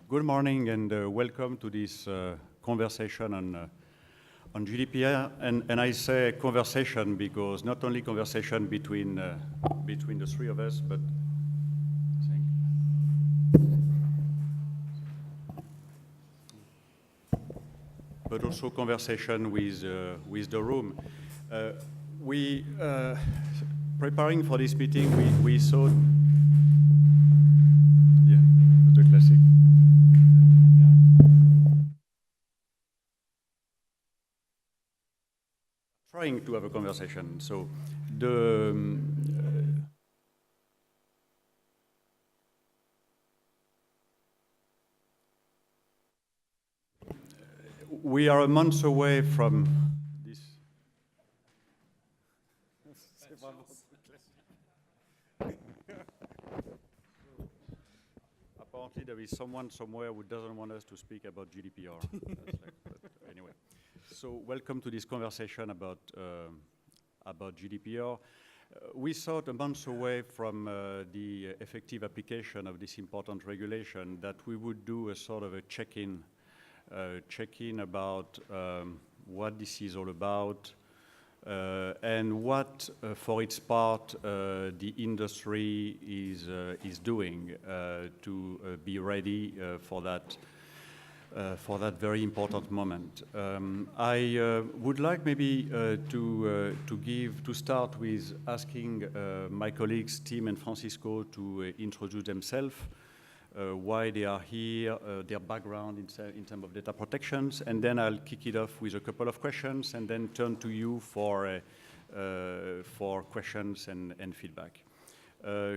Good morning and welcome to this conversation on GDPR. And I say conversation because not only conversation between the three of us, but also conversation with the room. Preparing for this meeting, we thought, yeah, the classic. Trying to have a conversation. So we are a month away from this. Apparently, there is someone somewhere who doesn't want us to speak about GDPR. But anyway, so welcome to this conversation about GDPR. We thought a month away from the effective application of this important regulation that we would do a sort of a check-in about what this is all about and what, for its part, the industry is doing to be ready for that very important moment. I would like maybe to start with asking my colleagues Tim and Francisco to introduce themselves. Why they are here, their background in terms of data protections, and then I'll kick it off with a couple of questions and then turn to you for questions and feedback.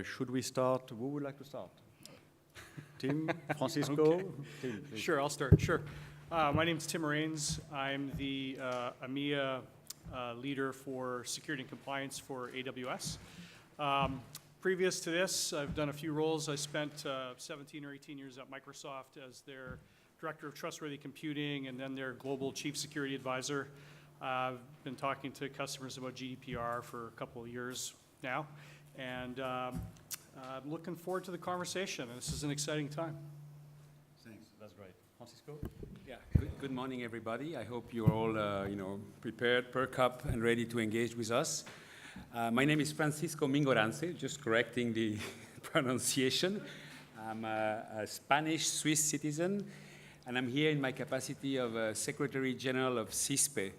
Should we start? Who would like to start? Tim, Francisco? Okay. Tim, please. Sure, I'll start, sure. My name is Tim Mingorance. I'm the EMEA leader for security and compliance for AWS. Previous to this, I've done a few roles. I spent 17 or 18 years at Microsoft as their Director of Trustworthy Computing and then their Global Chief Security Advisor. I've been talking to customers about GDPR for a couple of years now, and I'm looking forward to the conversation. This is an exciting time. Thanks, that's great. Francisco? Yeah, good morning, everybody. I hope you're all prepared, perk up, and ready to engage with us. My name is Francisco Mingorance, just correcting the pronunciation. I'm a Spanish-Swiss citizen, and I'm here in my capacity of Secretary General of CISPE,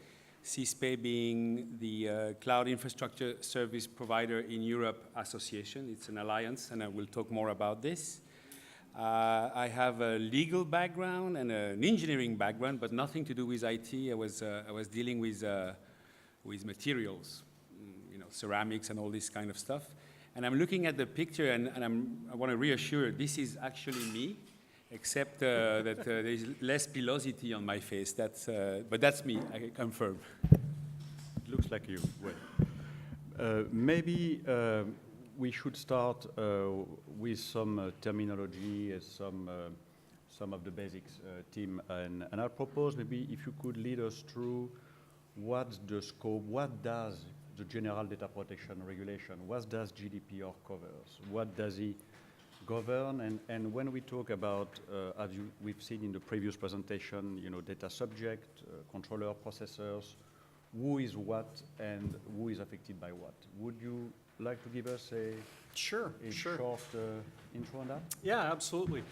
CISPE being the Cloud Infrastructure Service Provider in Europe Association. It's an alliance, and I will talk more about this. I have a legal background and an engineering background, but nothing to do with IT. I was dealing with materials, ceramics and all this kind of stuff. And I'm looking at the picture and I want to reassure this is actually me, except that there is less pilosity on my face. But that's me, I confirm. It looks like you. Well, maybe we should start with some terminology, some of the basics, Tim. And I'll propose maybe if you could lead us through what's the scope, what does the General Data Protection Regulation, what does GDPR covers? What does it govern? And when we talk about, as we've seen in the previous presentation, data subject, controller, processors, who is what and who is affected by what? Would you like to give us a short intro on that? Yeah, absolutely.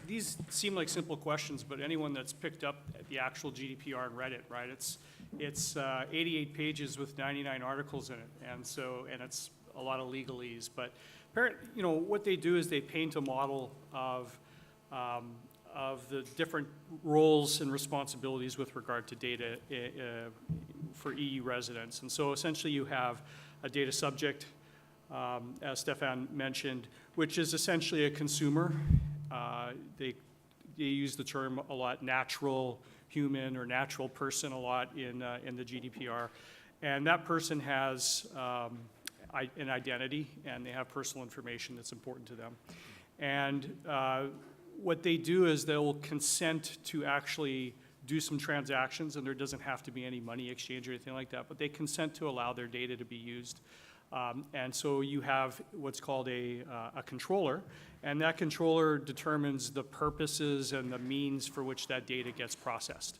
These seem like simple questions, but anyone that's picked up the actual GDPR and read it, right? It's 88 pages with 99 articles in it, and it's a lot of legalese. But what they do is they paint a model of the different roles and responsibilities with regard to data for EU residents. And so essentially, you have a data subject, as Stephane mentioned, which is essentially a consumer. They use the term a lot, natural human or natural person a lot in the GDPR. And that person has an identity, and they have personal information that's important to them. And what they do is they'll consent to actually do some transactions, and there doesn't have to be any money exchange or anything like that, but they consent to allow their data to be used And so you have what's called a controller, and that controller determines the purposes and the means for which that data gets processed.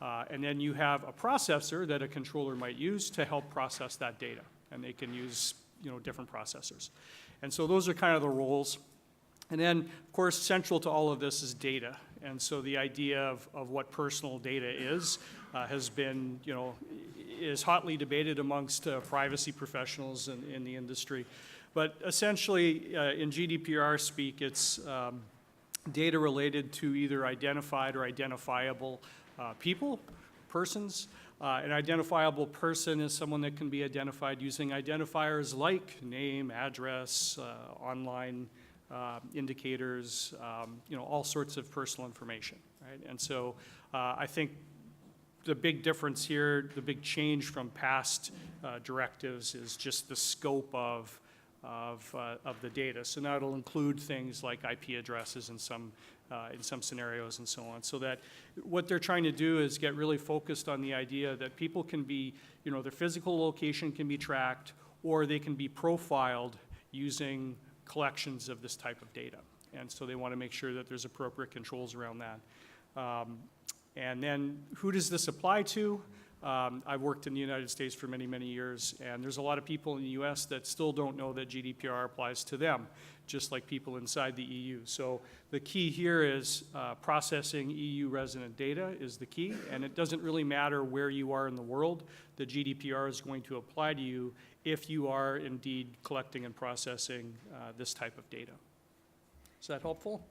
And then you have a processor that a controller might use to help process that data, and they can use different processors. And so those are kind of the roles. And then, of course, central to all of this is data. And so the idea of what personal data is has been, is hotly debated amongst privacy professionals in the industry. But essentially, in GDPR speak, it's data related to either identified or identifiable people, persons. An identifiable person is someone that can be identified using identifiers like name, address, online indicators, all sorts of personal information, right? And so I think the big difference here, the big change from past directives is just the scope of the data. So now it'll include things like IP addresses in some scenarios and so on. So that what they're trying to do is get really focused on the idea that people can be, their physical location can be tracked, or they can be profiled using collections of this type of data. And so they want to make sure that there's appropriate controls around that. And then who does this apply to? I've worked in the United States for many, many years, and there's a lot of people in the US that still don't know that GDPR applies to them, just like people inside the EU. So the key here is processing EU resident data is the key, and it doesn't really matter where you are in the world. The GDPR is going to apply to you if you are indeed collecting and processing this type of data. Is that helpful?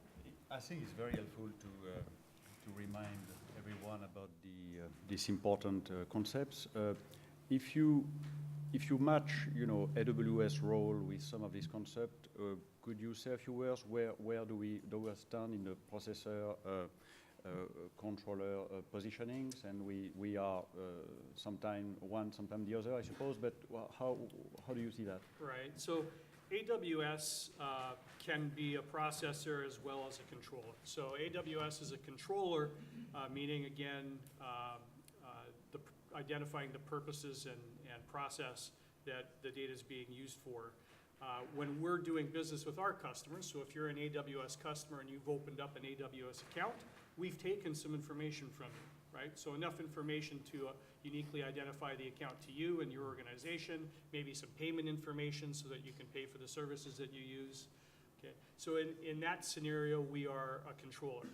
I think it's very helpful to remind everyone about these important concepts. If you match, AWS role with some of these concepts, could you say a few words? Where do we stand in the processor controller positionings? And we are sometime one, sometime the other, I suppose. But how do you see that? Right. So AWS can be a processor as well as a controller. So AWS is a controller, meaning, again, identifying the purposes and process that the data is being used for. When we're doing business with our customers, so if you're an AWS customer and you've opened up an AWS account, we've taken some information from you, right? So enough information to uniquely identify the account to you and your organization, maybe some payment information so that you can pay for the services that you use. Okay. So in that scenario, we are a controller.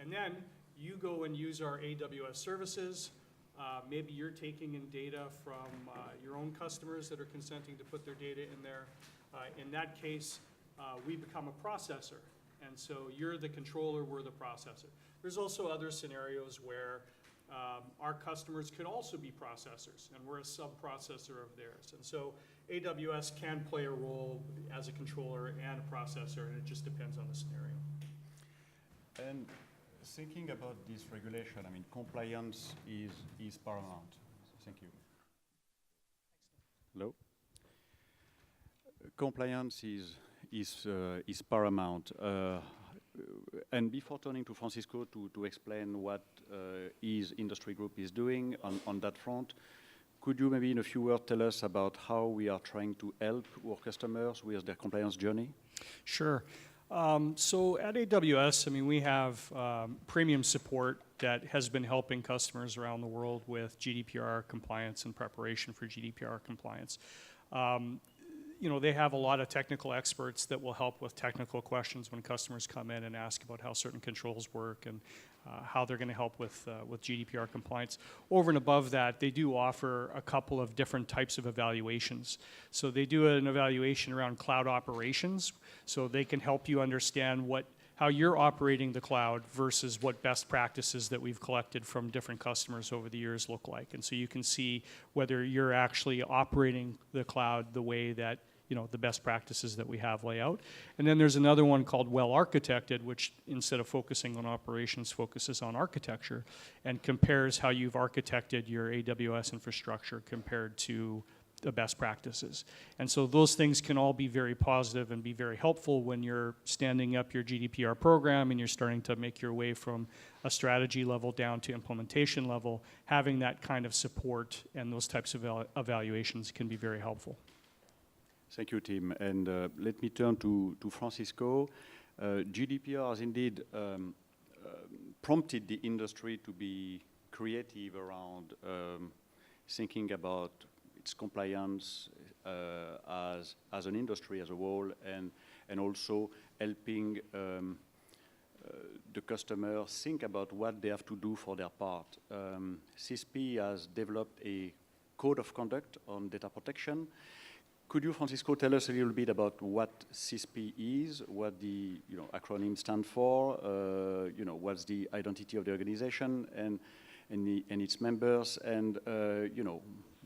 And then you go and use our AWS services. Maybe you're taking in data from your own customers that are consenting to put their data in there. In that case, we become a processor. And so you're the controller, we're the processor. There's also other scenarios where our customers could also be processors, and we're a sub-processor of theirs. And so AWS can play a role as a controller and a processor, and it just depends on the scenario. And thinking about this regulation, I mean, compliance is paramount. Thank you. Hello? Compliance is paramount. And before turning to Francisco to explain what his industry group is doing on that front, could you maybe in a few words tell us about how we are trying to help our customers with their compliance journey? Sure. So at AWS, I mean, we have premium support that has been helping customers around the world with GDPR compliance and preparation for GDPR compliance. They have a lot of technical experts that will help with technical questions when customers come in and ask about how certain controls work and how they're going to help with GDPR compliance. Over and above that, they do offer a couple of different types of evaluations. So they do an evaluation around cloud operations, so they can help you understand how you're operating the cloud versus what best practices that we've collected from different customers over the years look like. And so you can see whether you're actually operating the cloud the way that the best practices that we have lay out. And then there's another one called Well Architected, which instead of focusing on operations, focuses on architecture and compares how you've architected your AWS infrastructure compared to the best practices. And so those things can all be very positive and be very helpful when you're standing up your GDPR program and you're starting to make your way from a strategy level down to implementation level. Having that kind of support and those types of evaluations can be very helpful. Thank you, Tim. And let me turn to Francisco. GDPR has indeed prompted the industry to be creative around thinking about its compliance as an industry as a whole, and also helping the customer think about what they have to do for their part. CISPE has developed a code of conduct on data protection. Could you, Francisco, tell us a little bit about what CISPE is, what the acronym stands for, what's the identity of the organization and its members, and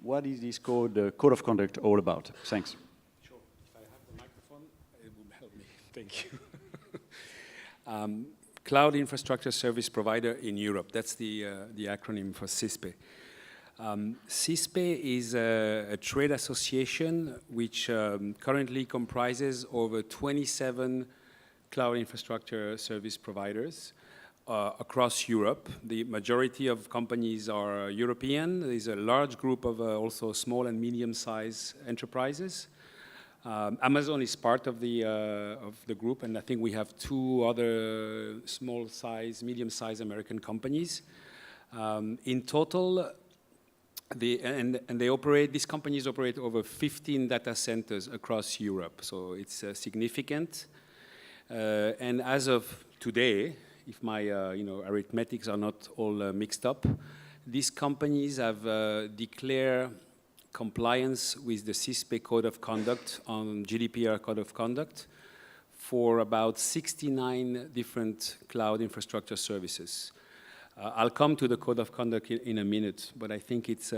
what is this code of conduct all about? Thanks. Sure. If I have the microphone, it will help me. Thank you. Cloud Infrastructure Service Provider in Europe. That's the acronym for CISPE. CISPE is a trade association which currently comprises over 27 cloud infrastructure service providers across Europe. The majority of companies are European. There's a large group of also small and medium-sized enterprises. Amazon is part of the group, and I think we have 2 other small-size, medium-sized American companies. In total, these companies operate over 15 data centers across Europe, so it's significant. And as of today, if my arithmetics are not all mixed up, these companies have declared compliance with the CISPE Code of Conduct on GDPR Code of Conduct for about 69 different cloud infrastructure services. I'll come to the Code of Conduct in a minute, but I think it's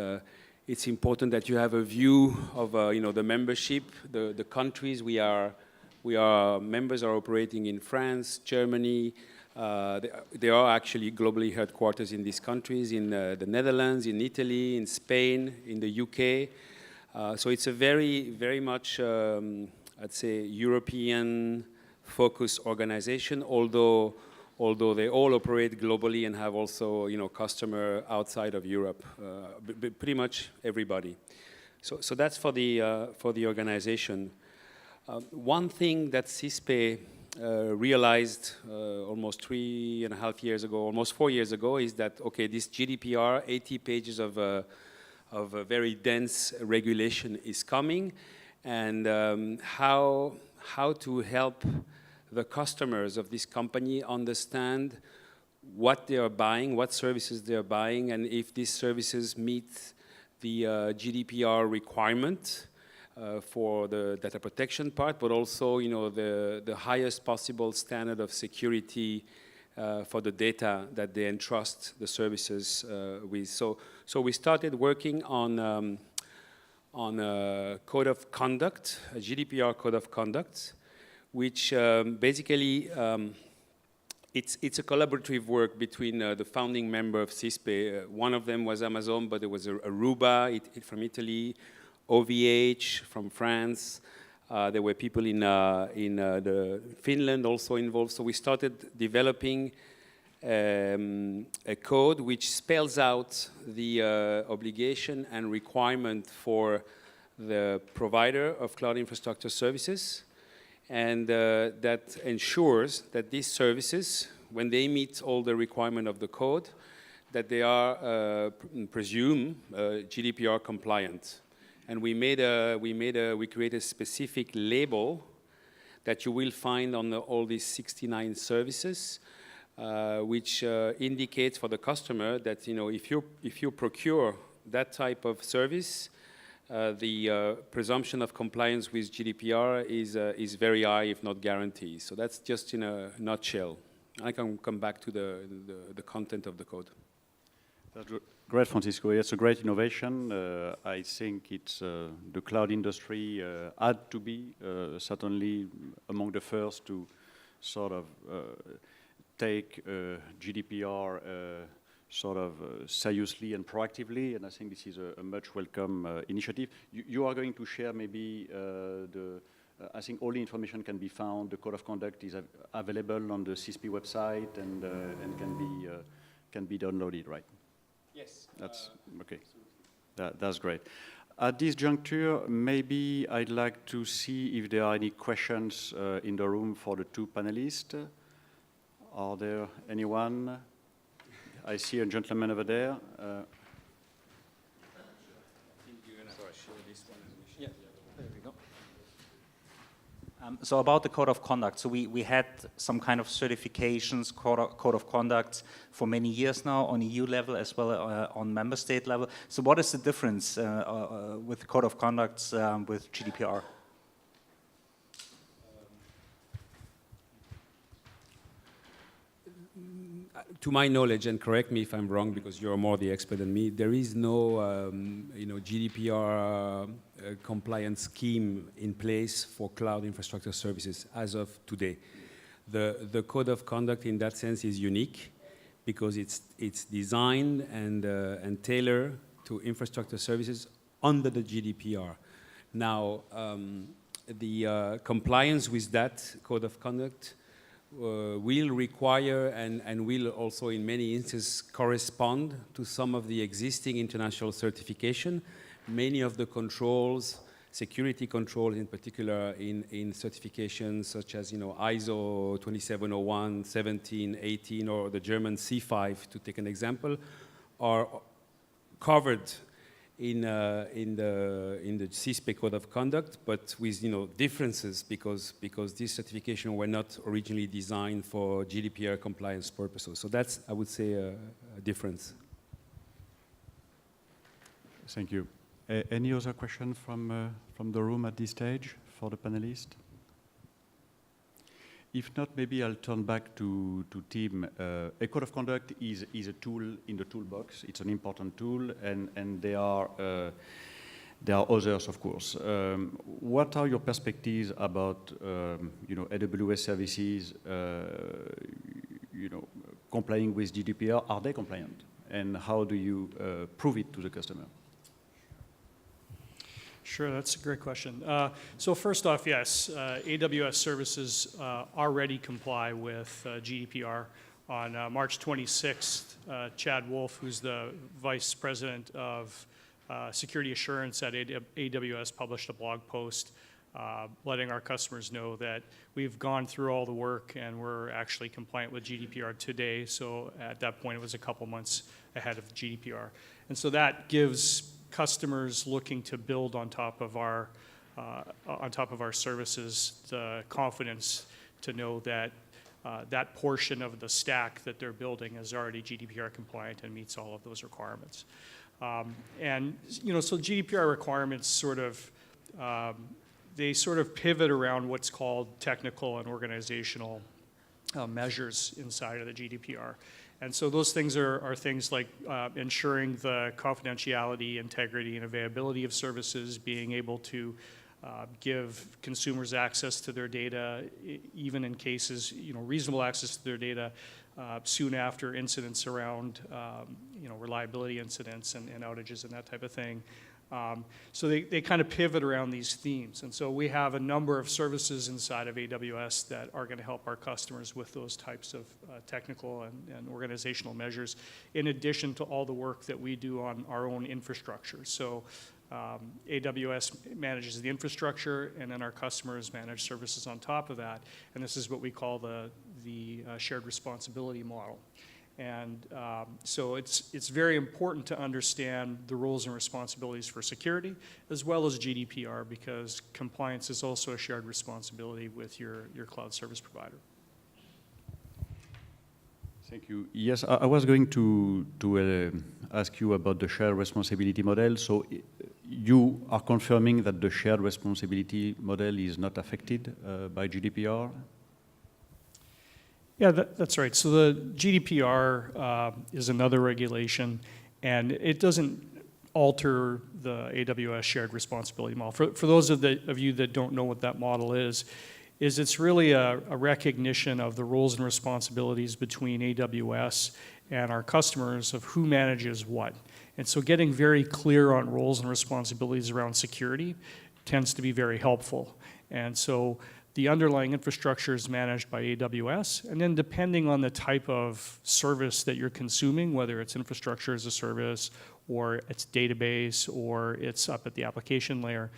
important that you have a view of the membership, the countries we are members are operating in France, Germany. There are actually globally headquarters in these countries, in the Netherlands, in Italy, in Spain, in the UK. So it's a very, very much, I'd say, European-focused organization, although they all operate globally and have also, customer outside of Europe, pretty much everybody. So that's for the organization. One thing that CISPE realized almost 3.5 years ago, almost 4 years ago, is that, okay, this GDPR, 80 pages of a very dense regulation is coming, and how to help the customers of this company understand what they are buying, what services they are buying, and if these services meet the GDPR requirement for the data protection part, but also, the highest possible standard of security for the data that they entrust the services with. So we started working on a code of conduct, a GDPR code of conduct, which basically it's a collaborative work between the founding member of CISPE. One of them was Amazon, but there was Aruba from Italy, OVH from France. There were people in Finland also involved. So we started developing a code which spells out the obligation and requirement for the provider of cloud infrastructure services, and that ensures that these services, when they meet all the requirement of the code, that they are presumed GDPR compliant. And we created a specific label that you will find on all these 69 services, which indicates for the customer that if you procure that type of service, the presumption of compliance with GDPR is very high, if not guaranteed. So that's just in a nutshell. I can come back to the content of the code. That's great, Francisco. It's a great innovation. I think it's the cloud industry had to be certainly among the first to sort of take GDPR sort of seriously and proactively, and I think this is a much welcome initiative. You are going to share maybe I think all the information can be found. The code of conduct is available on the CISPE website and can be downloaded, right? Yes. That's okay. That's great. At this juncture, maybe I'd like to see if there are any questions in the room for the two panelists. Are there anyone? I see a gentleman over there. So about the code of conduct, so we had some kind of certifications, code of conduct for many years now on EU level as well on member state level. So what is the difference with code of conduct with GDPR? To my knowledge, and correct me if I'm wrong because you're more the expert than me, there is no GDPR compliance scheme in place for cloud infrastructure services as of today. The code of conduct in that sense is unique because it's designed and tailored to infrastructure services under the GDPR. Now, the compliance with that code of conduct will require and will also in many instances correspond to some of the existing international certification. Many of the controls, security controls in particular in certifications such as ISO 2701, 17, 18 or the German C5 to take an example are covered in the CISPE code of conduct, but with differences because these certifications were not originally designed for GDPR compliance purposes. So that's, I would say, a difference. Thank you. Any other question from the room at this stage for the panelists? If not, maybe I'll turn back to Tim. A code of conduct is a tool in the toolbox. It's an important tool, and there are others, of course. What are your perspectives about AWS services, complying with GDPR? Are they compliant, and how do you prove it to the customer? Sure, that's a great question. So first off, yes, AWS services already comply with GDPR. On March 26th, Chad Wolf, who's the Vice President of Security Assurance at AWS, published a blog post letting our customers know that we've gone through all the work and we're actually compliant with GDPR today. So at that point, it was a couple months ahead of GDPR. And so that gives customers looking to build on top of our services the confidence to know that that portion of the stack that they're building is already GDPR compliant and meets all of those requirements. So GDPR requirements they sort of pivot around what's called technical and organizational measures inside of the GDPR. And so those things are things like ensuring the confidentiality, integrity, and availability of services, being able to give consumers access to their data, even in cases, reasonable access to their data soon after incidents around, reliability incidents and outages and that type of thing. So they kind of pivot around these themes. And so we have a number of services inside of AWS that are going to help our customers with those types of technical and organizational measures, in addition to all the work that we do on our own infrastructure. So AWS manages the infrastructure, and then our customers manage services on top of that. And this is what we call the shared responsibility model. And so it's very important to understand the roles and responsibilities for security as well as GDPR, because compliance is also a shared responsibility with your cloud service provider. Thank you. Yes, I was going to ask you about the shared responsibility model. So you are confirming that the shared responsibility model is not affected by GDPR? Yeah, that's right. So the GDPR is another regulation, and it doesn't alter the AWS shared responsibility model. For those of you that don't know what that model is it's really a recognition of the roles and responsibilities between AWS and our customers of who manages what. And so getting very clear on roles and responsibilities around security tends to be very helpful. And so the underlying infrastructure is managed by AWS, and then depending on the type of service that you're consuming, whether it's infrastructure as a service or it's database, or it's up at the application layer,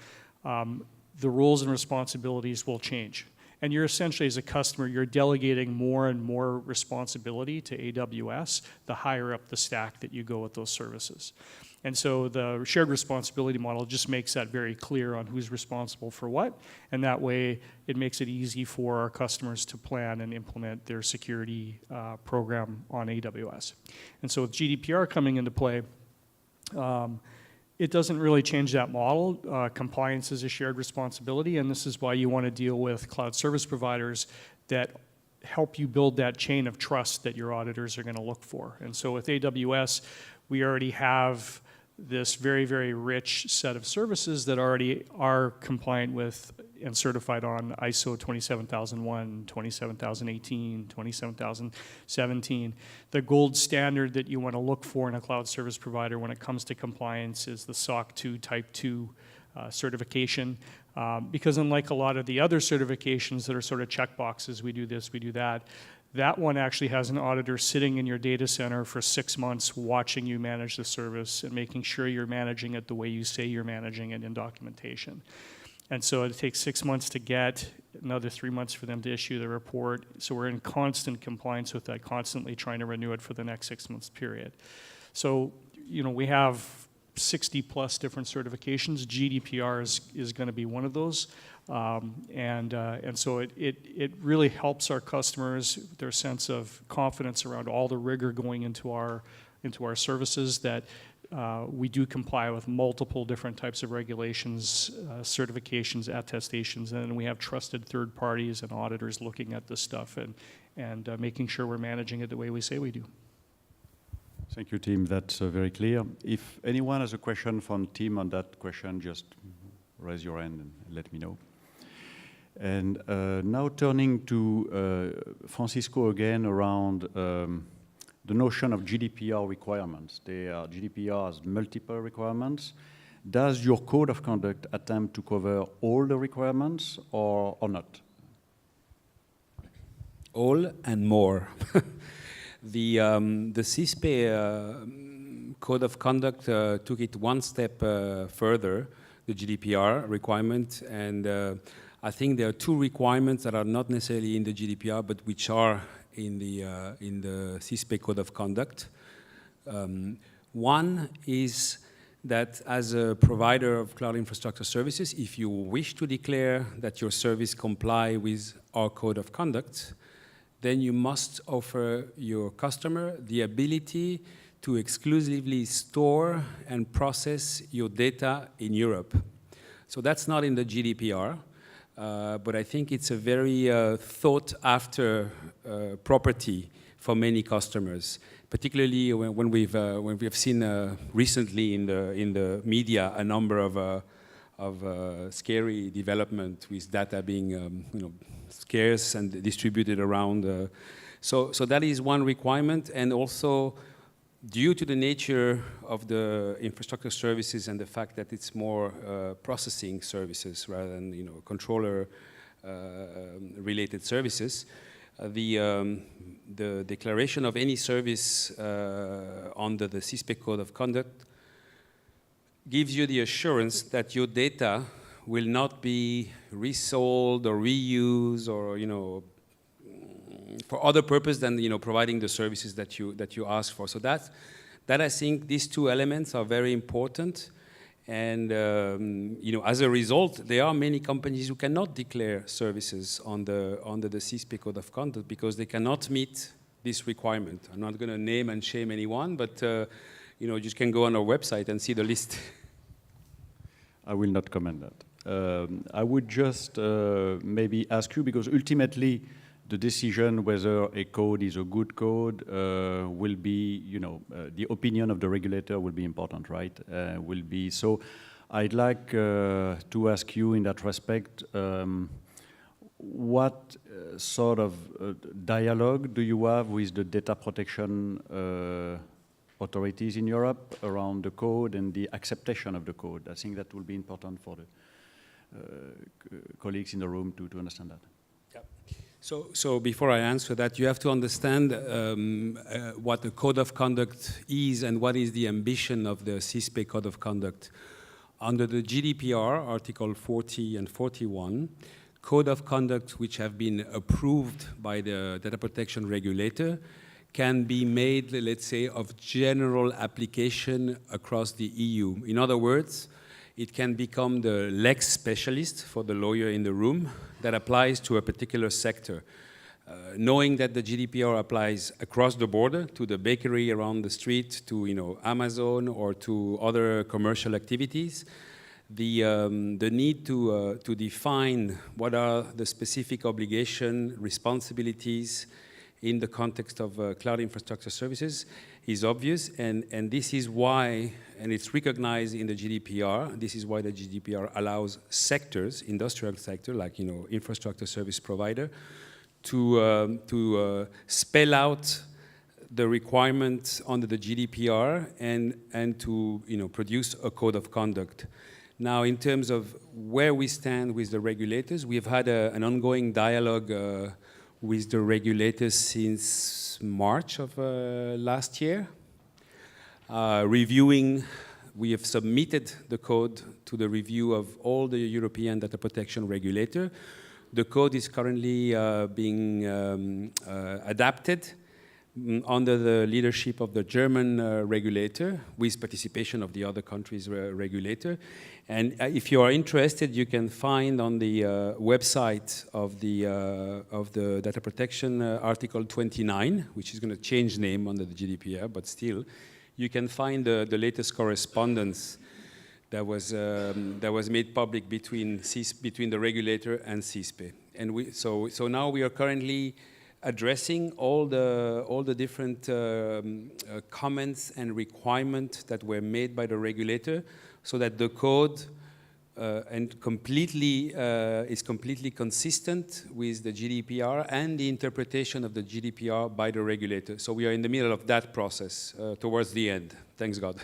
the roles and responsibilities will change. And you're essentially, as a customer, you're delegating more and more responsibility to AWS the higher up the stack that you go with those services. And so the shared responsibility model just makes that very clear on who's responsible for what, and that way it makes it easy for our customers to plan and implement their security program on AWS. And so with GDPR coming into play, it doesn't really change that model. Compliance is a shared responsibility, and this is why you want to deal with cloud service providers that help you build that chain of trust that your auditors are going to look for. And so with AWS, we already have this very, very rich set of services that already are compliant with and certified on ISO 27001, 27018, 27017. The gold standard that you want to look for in a cloud service provider when it comes to compliance is the SOC 2 Type 2 certification. Because unlike a lot of the other certifications that are sort of checkboxes, we do this, we do that, that one actually has an auditor sitting in your data center for 6 months watching you manage the service and making sure you're managing it the way you say you're managing it in documentation. And so it takes 6 months to get, another 3 months for them to issue the report. So we're in constant compliance with that, constantly trying to renew it for the next 6 months period. So, you know, we have 60 plus different certifications. GDPR is going to be one of those. And so it really helps our customers, their sense of confidence around all the rigor going into our services, that we do comply with multiple different types of regulations, certifications, attestations, and then we have trusted third parties and auditors looking at this stuff and making sure we're managing it the way we say we do. Thank you, Tim. That's very clear. If anyone has a question from Tim on that question, just raise your hand and let me know. And now turning to Francisco again around the notion of GDPR requirements. GDPR has multiple requirements. Does your code of conduct attempt to cover all the requirements or not? All and more. The CISPE code of conduct took it one step further, the GDPR requirement, and I think there are two requirements that are not necessarily in the GDPR, but which are in the CISPE code of conduct. One is that as a provider of cloud infrastructure services, if you wish to declare that your service comply with our code of conduct, then you must offer your customer the ability to exclusively store and process your data in Europe. So that's not in the GDPR, but I think it's a very thought after property for many customers, particularly when we have seen recently in the media a number of scary development with data being scarce and distributed around. So that is one requirement, and also due to the nature of the infrastructure services and the fact that it's more processing services rather than controller related services, the declaration of any service under the CISPE code of conduct gives you the assurance that your data will not be resold or reused or for other purpose than providing the services that you ask for. So that I think these two elements are very important, and as a result, there are many companies who cannot declare services under the CISPE code of conduct because they cannot meet this requirement. I'm not going to name and shame anyone, but you just can go on our website and see the list. I will not comment that. I would just maybe ask you, because ultimately the decision whether a code is a good code will be, the opinion of the regulator will be important, right? So I'd like to ask you in that respect, what sort of dialogue do you have with the data protection authorities in Europe around the code and the acceptation of the code? I think that will be important for the colleagues in the room to understand that. Yeah. So before I answer that, you have to understand what the code of conduct is and what is the ambition of the CISPE code of conduct. Under the GDPR, Article 40 and 41, code of conduct which have been approved by the data protection regulator can be made, let's say, of general application across the EU. In other words, it can become the lex specialist for the lawyer in the room that applies to a particular sector. Knowing that the GDPR applies across the border to the bakery around the street, to Amazon or to other commercial activities, the need to define what are the specific obligation, responsibilities in the context of cloud infrastructure services is obvious, and this is why, and it's recognized in the GDPR, this is why the GDPR allows sectors, industrial sector, like infrastructure service provider, to spell out the requirements under the GDPR and to produce a code of conduct. Now, in terms of where we stand with the regulators, we've had an ongoing dialogue with the regulators since March of last year. We have submitted the code to the review of all the European data protection regulator. The code is currently being adapted under the leadership of the German regulator with participation of the other countries' regulator. And if you are interested, you can find on the website of the data protection Article 29, which is going to change name under the GDPR, but still, you can find the latest correspondence that was made public between the regulator and CISPE. And so now we are currently addressing all the different comments and requirements that were made by the regulator, so that the code is completely consistent with the GDPR and the interpretation of the GDPR by the regulator. So we are in the middle of that process towards the end. Thanks God.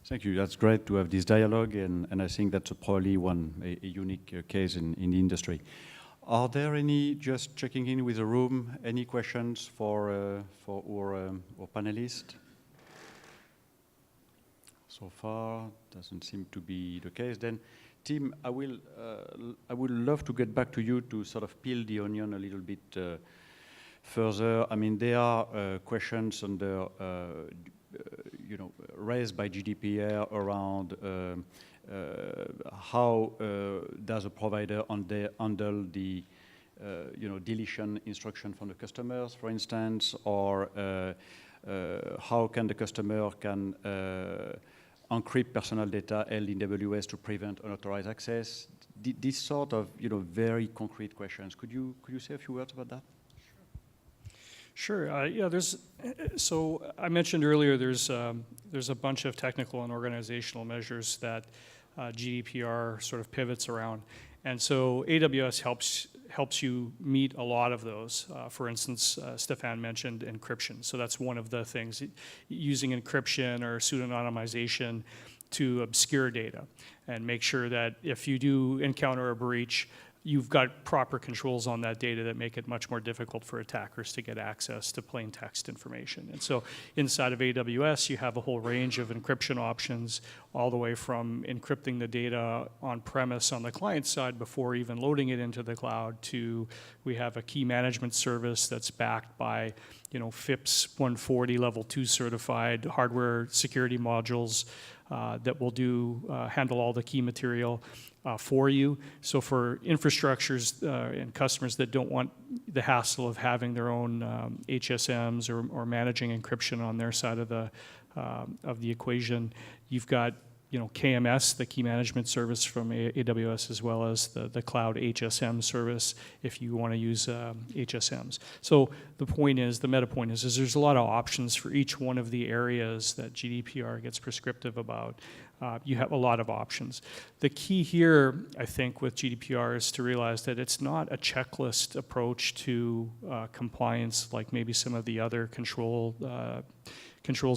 Thank you. That's great to have this dialogue, and I think that's probably a unique case in the industry. Are there any, just checking in with the room, any questions for our panelists? So far, doesn't seem to be the case. Then, Tim, I would love to get back to you to sort of peel the onion a little bit further. I mean, there are questions under, raised by GDPR around how does a provider handle the deletion instruction from the customers, for instance, or how can the customer encrypt personal data held in AWS to prevent unauthorized access? These sort of very concrete questions. Could you say a few words about that? Sure. Yeah. So I mentioned earlier there's a bunch of technical and organizational measures that GDPR sort of pivots around, and so AWS helps you meet a lot of those. For instance, Stephane mentioned encryption. So that's one of the things, using encryption or pseudonymization to obscure data and make sure that if you do encounter a breach, you've got proper controls on that data that make it much more difficult for attackers to get access to plain text information. And so inside of AWS, you have a whole range of encryption options, all the way from encrypting the data on premise on the client side before even loading it into the cloud, to we have a key management service that's backed by FIPS 140 level 2 certified hardware security modules that will handle all the key material for you. So for infrastructures and customers that don't want the hassle of having their own HSMs or managing encryption on their side of the equation, you've got KMS, the key management service from AWS, as well as the cloud HSM service if you want to use HSMs. So the meta point is there's a lot of options for each one of the areas that GDPR gets prescriptive about. You have a lot of options. The key here, I think, with GDPR is to realize that it's not a checklist approach to compliance like maybe some of the other controls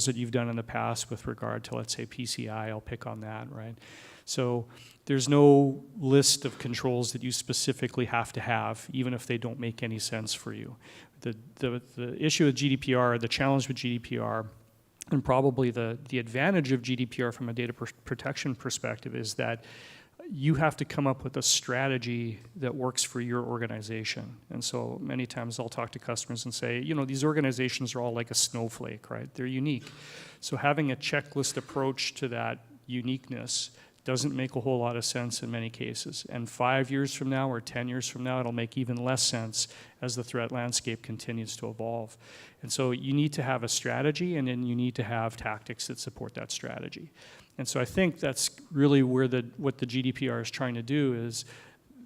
that you've done in the past with regard to, let's say, PCI. I'll pick on that, right? So there's no list of controls that you specifically have to have, even if they don't make any sense for you. The issue with GDPR, the challenge with GDPR, and probably the advantage of GDPR from a data protection perspective is that you have to come up with a strategy that works for your organization. And so many times I'll talk to customers and say, you know, these organizations are all like a snowflake, right? They're unique. So having a checklist approach to that uniqueness doesn't make a whole lot of sense in many cases. And 5 years from now or 10 years from now, it'll make even less sense as the threat landscape continues to evolve. And so you need to have a strategy, and then you need to have tactics that support that strategy. And so I think that's really where what the GDPR is trying to do is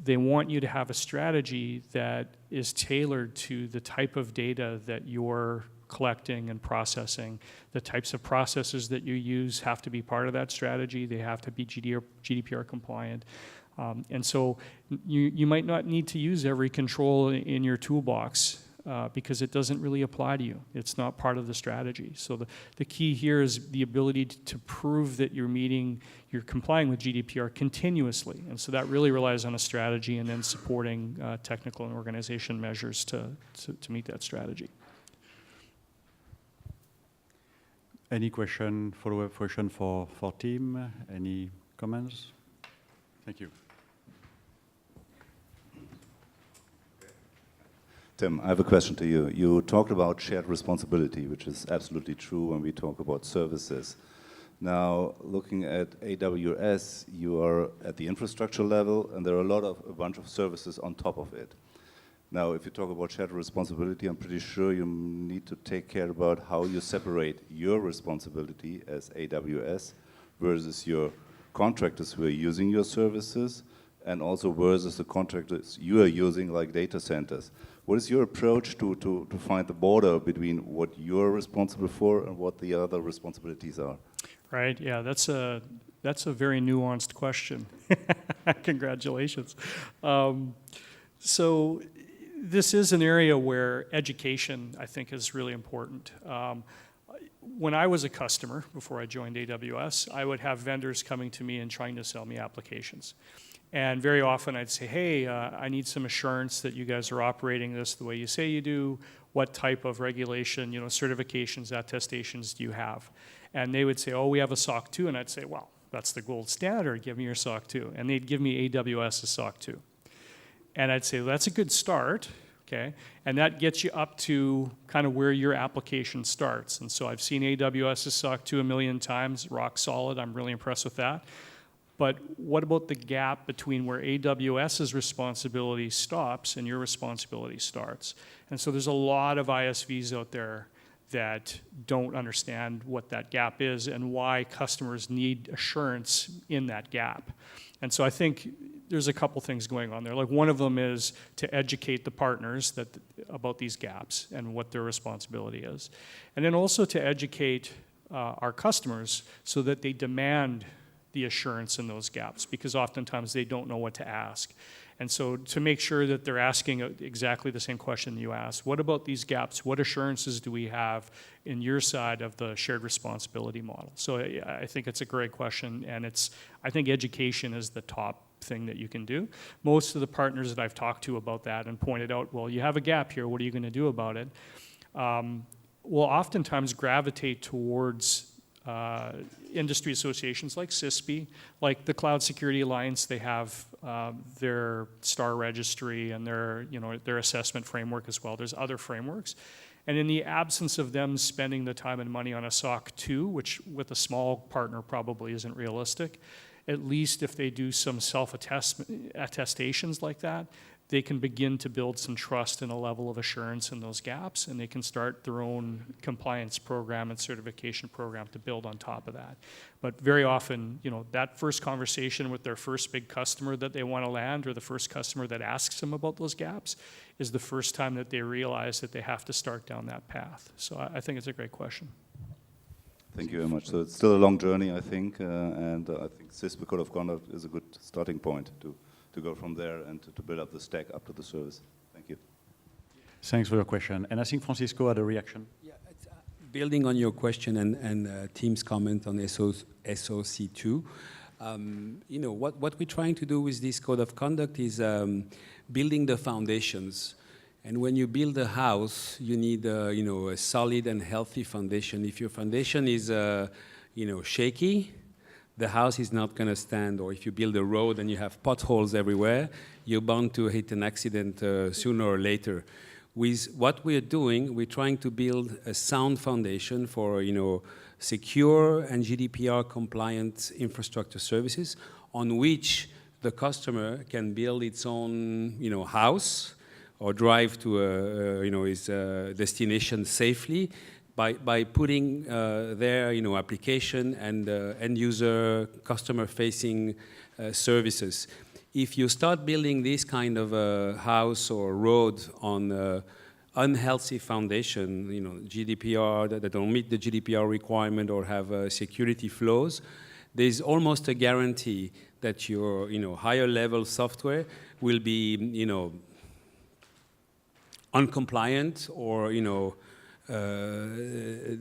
they want you to have a strategy that is tailored to the type of data that you're collecting and processing. The types of processes that you use have to be part of that strategy. They have to be GDPR compliant. And so you might not need to use every control in your toolbox because it doesn't really apply to you. It's not part of the strategy. So the key here is the ability to prove that you're complying with GDPR continuously. And so that really relies on a strategy and then supporting technical and organization measures to meet that strategy. Any question, follow-up question for Tim? Any comments? Thank you. Tim, I have a question to you. You talked about shared responsibility, which is absolutely true when we talk about services. Now, looking at AWS, you are at the infrastructure level, and there are a bunch of services on top of it. Now, if you talk about shared responsibility, I'm pretty sure you need to take care about how you separate your responsibility as AWS versus your contractors who are using your services, and also versus the contractors you are using, like data centers. What is your approach to find the border between what you're responsible for and what the other responsibilities are? Right, yeah, that's a very nuanced question. Congratulations. So this is an area where education, I think, is really important. When I was a customer, before I joined AWS, I would have vendors coming to me and trying to sell me applications. And very often I'd say, hey, I need some assurance that you guys are operating this the way you say you do. What type of regulation, certifications, attestations do you have? And they would say, oh, we have a SOC 2. And I'd say, well, that's the gold standard. Give me your SOC 2. And they'd give me AWS's SOC 2. And I'd say, well, that's a good start, okay? And that gets you up to kind of where your application starts. And so I've seen AWS's SOC 2 a million times, rock solid. I'm really impressed with that. But what about the gap between where AWS's responsibility stops and your responsibility starts? And so there's a lot of ISVs out there that don't understand what that gap is and why customers need assurance in that gap. And so I think there's a couple things going on there. Like one of them is to educate the partners about these gaps and what their responsibility is. And then also to educate our customers so that they demand the assurance in those gaps, because oftentimes they don't know what to ask. And so to make sure that they're asking exactly the same question you asked, what about these gaps? What assurances do we have in your side of the shared responsibility model? So I think it's a great question, and I think education is the top thing that you can do. Most of the partners that I've talked to about that and pointed out, well, you have a gap here, what are you going to do about it? Will oftentimes gravitate towards industry associations like CISPE, like the Cloud Security Alliance. They have their STAR registry and their assessment framework as well. There's other frameworks. And in the absence of them spending the time and money on a SOC 2, which with a small partner probably isn't realistic, at least if they do some self-attestations like that, they can begin to build some trust and a level of assurance in those gaps, and they can start their own compliance program and certification program to build on top of that. But very often, that first conversation with their first big customer that they want to land, or the first customer that asks them about those gaps, is the first time that they realize that they have to start down that path. So I think it's a great question. Thank you very much. So it's still a long journey, I think, and I think CISPE Code of Conduct is a good starting point to go from there and to build up the stack up to the service. Thank you. Thanks for your question. And I think Francisco had a reaction. Yeah, building on your question and Tim's comment on SOC2, You know, what we're trying to do with this code of conduct is building the foundations. And when you build a house, you need, you know, a solid and healthy foundation. If your foundation is, you know, shaky, the house is not going to stand. Or if you build a road and you have potholes everywhere, you're bound to hit an accident sooner or later. With what we're doing, we're trying to build a sound foundation for, you know, secure and GDPR compliant infrastructure services on which the customer can build its own, you know, house or drive to a, you know, his destination safely by putting their, you know, application and end user customer facing services. If you start building this kind of a house or road on unhealthy foundation, you know, GDPR, that don't meet the GDPR requirement or have security flaws, there's almost a guarantee that your, you know, higher level software will be, you know, uncompliant or, you know,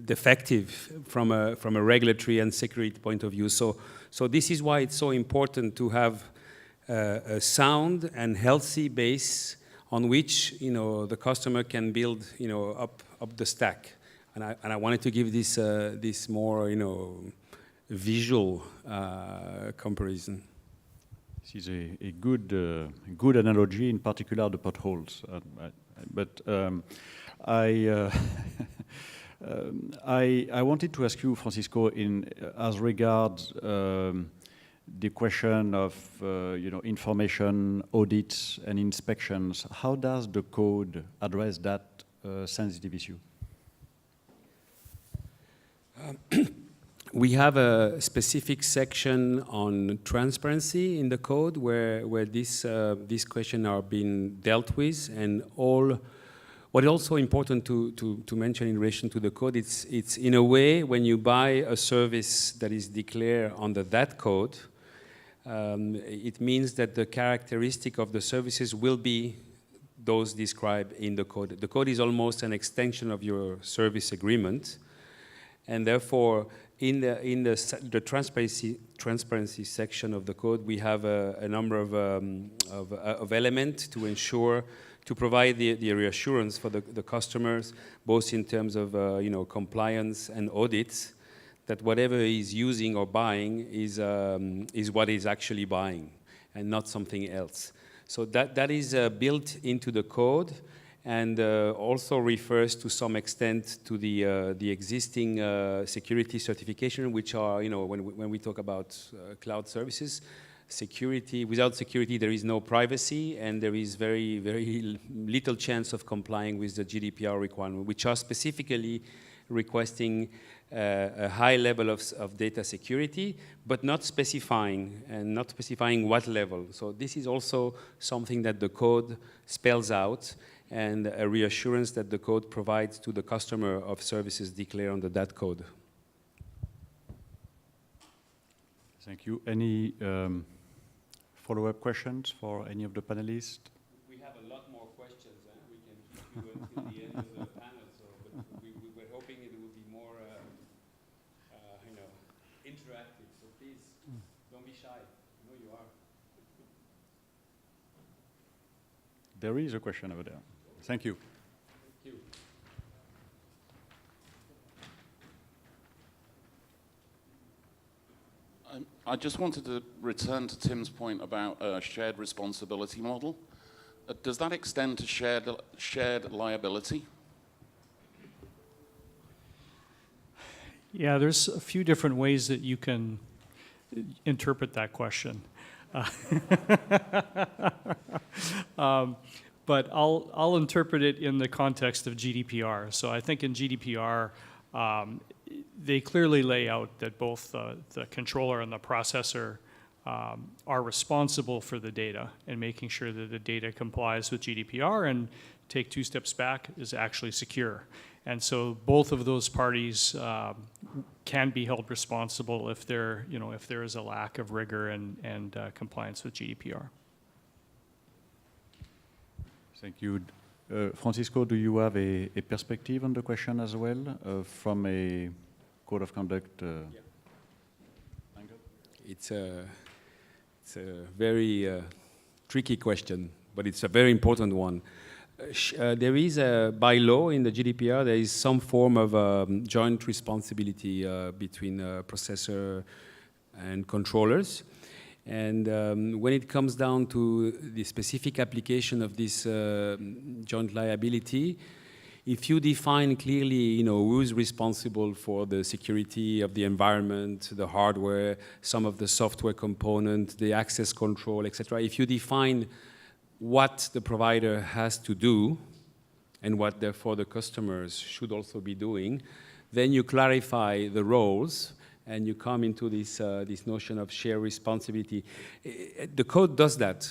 defective from a regulatory and security point of view. So this is why it's so important to have a sound and healthy base on which, you know, the customer can build, you know, up the stack. And I wanted to give this this more, you know, visual comparison. This is a good analogy, in particular the potholes. I wanted to ask you, Francisco, as regards the question of you know, information audits and inspections. How does the code address that sensitive issue? We have a specific section on transparency in the code where this question are being dealt with, and all. What is also important to mention in relation to the code, it's in a way when you buy a service that is declared under that code, it means that the characteristic of the services will be those described in the code. The code is almost an extension of your service agreement, and therefore in the transparency section of the code, we have a number of elements to ensure, to provide the reassurance for the customers, both in terms of you know, compliance and audits, that whatever he's using or buying is what he's actually buying and not something else. So that is built into the code, and also refers to some extent to the existing security certification, which are, you know, when we talk about cloud services, security, without security there is no privacy, and there is very, very little chance of complying with the GDPR requirement, which are specifically requesting a high level of data security, but not specifying what level. So this is also something that the code spells out, and a reassurance that the code provides to the customer of services declared under that code. Thank you. Any follow-up questions for any of the panelists? We have a lot more questions. We can keep you until the end of the panel, so, but we were hoping it would be more you know, interactive. So please, don't be shy. I know you are. There is a question over there. Thank you. Thank you. I just wanted to return to Tim's point about a shared responsibility model. Does that extend to shared liability? Yeah, there's a few different ways that you can interpret that question. But I'll interpret it in the context of GDPR. So I think in GDPR, they clearly lay out that both the controller and the processor are responsible for the data and making sure that the data complies with GDPR, and take two steps back is actually secure. And so both of those parties can be held responsible if there is a lack of rigor and compliance with GDPR. Thank you. Francisco, do you have a perspective on the question as well from a code of conduct angle? It's a very tricky question, but it's a very important one. There is, by law in the GDPR, there is some form of joint responsibility between processor and controllers. And when it comes down to the specific application of this joint liability, if you define clearly, who's responsible for the security of the environment, the hardware, some of the software component, the access control, etc., if you define what the provider has to do and what therefore the customers should also be doing, then you clarify the roles and you come into this, this notion of shared responsibility. The code does that.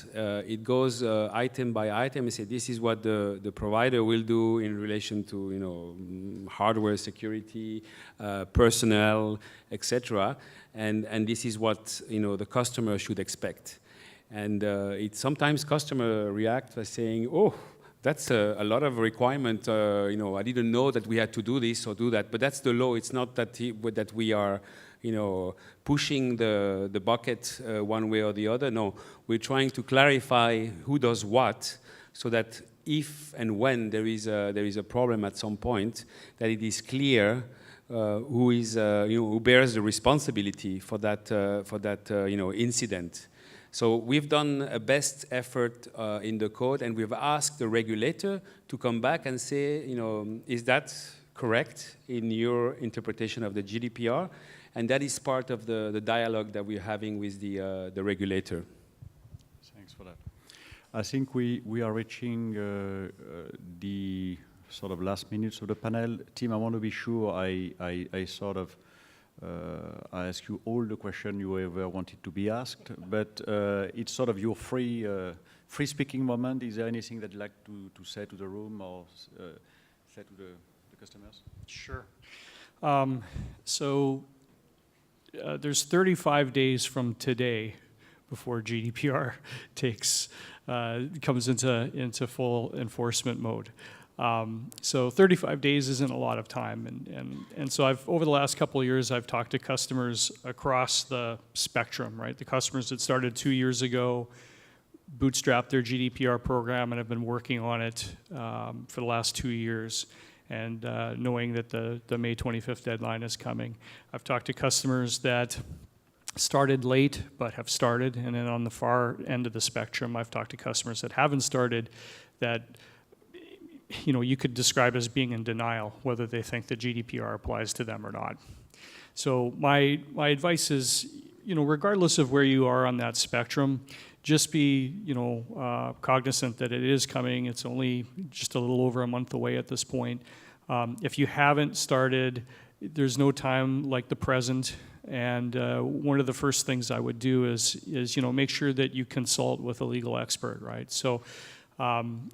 It goes item by item and say this is what the provider will do in relation to hardware security, personnel, etc. And this is what the customer should expect. And sometimes customer react by saying, oh, that's a lot of requirement. I didn't know that we had to do this or do that. But that's the law. It's not that that we are, pushing the bucket one way or the other. No, we're trying to clarify who does what, so that if and when there is a problem at some point, that it is clear who is who bears the responsibility for that incident. So we've done a best effort in the code, and we've asked the regulator to come back and say, is that correct in your interpretation of the GDPR? And that is part of the dialogue that we're having with the regulator. Thanks for that. I think we are reaching the sort of last minutes of the panel. Tim, I want to be sure I sort of I ask you all the questions you ever wanted to be asked, but it's sort of your free speaking moment. Is there anything that you'd like to say to the room or say to the customers? Sure. There's 35 days from today before GDPR comes into full enforcement mode. So 35 days isn't a lot of time, and so over the last couple of years, I've talked to customers across the spectrum, right? The customers that started 2 years ago, bootstrapped their GDPR program and have been working on it for the last 2 years, and knowing that the May 25th deadline is coming. I've talked to customers that started late but have started, and then on the far end of the spectrum, I've talked to customers that haven't started, that you could describe as being in denial whether they think the GDPR applies to them or not. So my advice is, regardless of where you are on that spectrum, just be, cognizant that it is coming. It's only just a little over a month away at this point. If you haven't started, there's no time like the present. And one of the first things I would do is make sure that you consult with a legal expert, right? So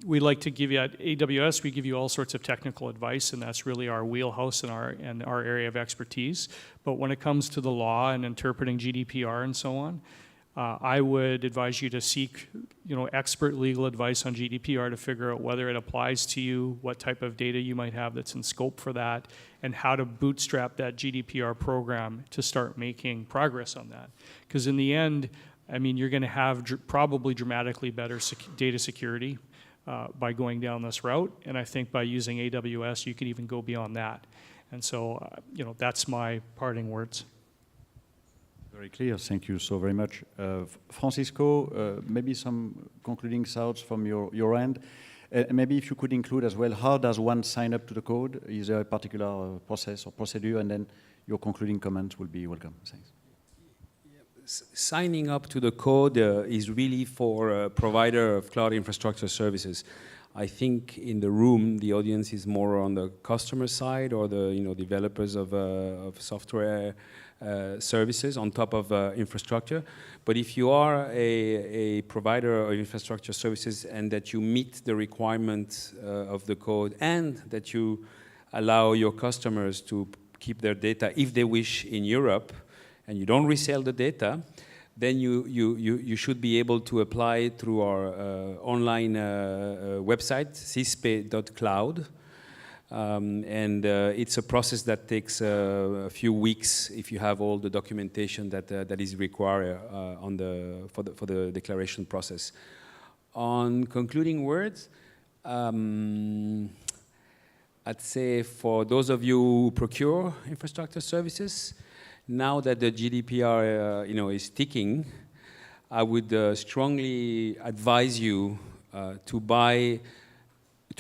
we like to give you at AWS, we give you all sorts of technical advice, and that's really our wheelhouse and our area of expertise. But when it comes to the law and interpreting GDPR and so on, I would advise you to seek, expert legal advice on GDPR to figure out whether it applies to you, what type of data you might have that's in scope for that, and how to bootstrap that GDPR program to start making progress on that. Because in the end, you're going to have probably dramatically better data security by going down this route, and I think by using AWS, you can even go beyond that. And so, that's my parting words. Very clear. Thank you so very much. Francisco, maybe some concluding thoughts from your end. Maybe if you could include as well, how does one sign up to the code? Is there a particular process or procedure? And then your concluding comments will be welcome. Thanks. Signing up to the code is really for a provider of cloud infrastructure services. I think in the room, the audience is more on the customer side or the developers of software services on top of infrastructure. But if you are a provider of infrastructure services and that you meet the requirements of the code and that you allow your customers to keep their data if they wish in Europe, and you don't resell the data, then you should be able to apply through our online website, CISPE.cloud. It's a process that takes a few weeks if you have all the documentation that is required for the declaration process. On concluding words, I'd say for those of you who procure infrastructure services, now that the GDPR is ticking, I would strongly advise you to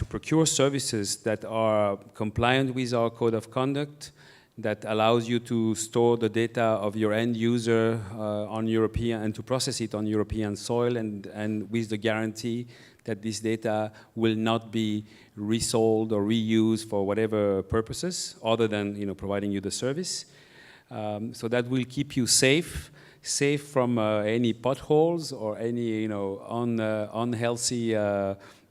procure services that are compliant with our code of conduct, that allows you to store the data of your end user on European, and to process it on European soil, and with the guarantee that this data will not be resold or reused for whatever purposes other than providing you the service. So that will keep you safe from any potholes or any unhealthy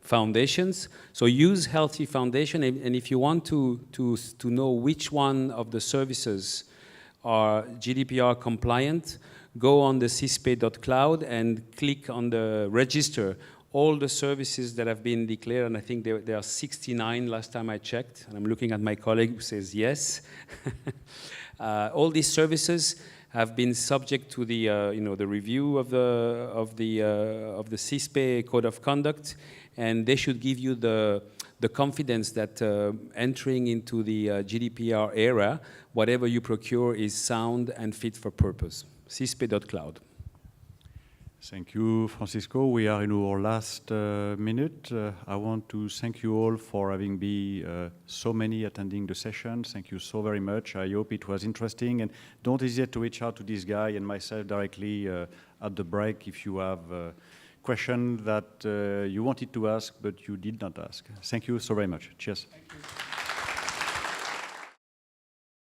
foundations. So use healthy foundation, and if you want to know which one of the services are GDPR compliant, go on the CISPE.cloud and click on the register all the services that have been declared, and I think there are 69 last time I checked, and I'm looking at my colleague who says yes. All these services have been subject to the the review of the CISPE code of conduct, and they should give you the confidence that entering into the GDPR era, whatever you procure is sound and fit for purpose. CISPE.cloud. Thank you, Francisco. We are in our last minute. I want to thank you all for having been so many attending the session. Thank you so very much. I hope it was interesting. And don't hesitate to reach out to this guy and myself directly at the break if you have questions that you wanted to ask but you did not ask. Thank you so very much. Cheers. Thank you.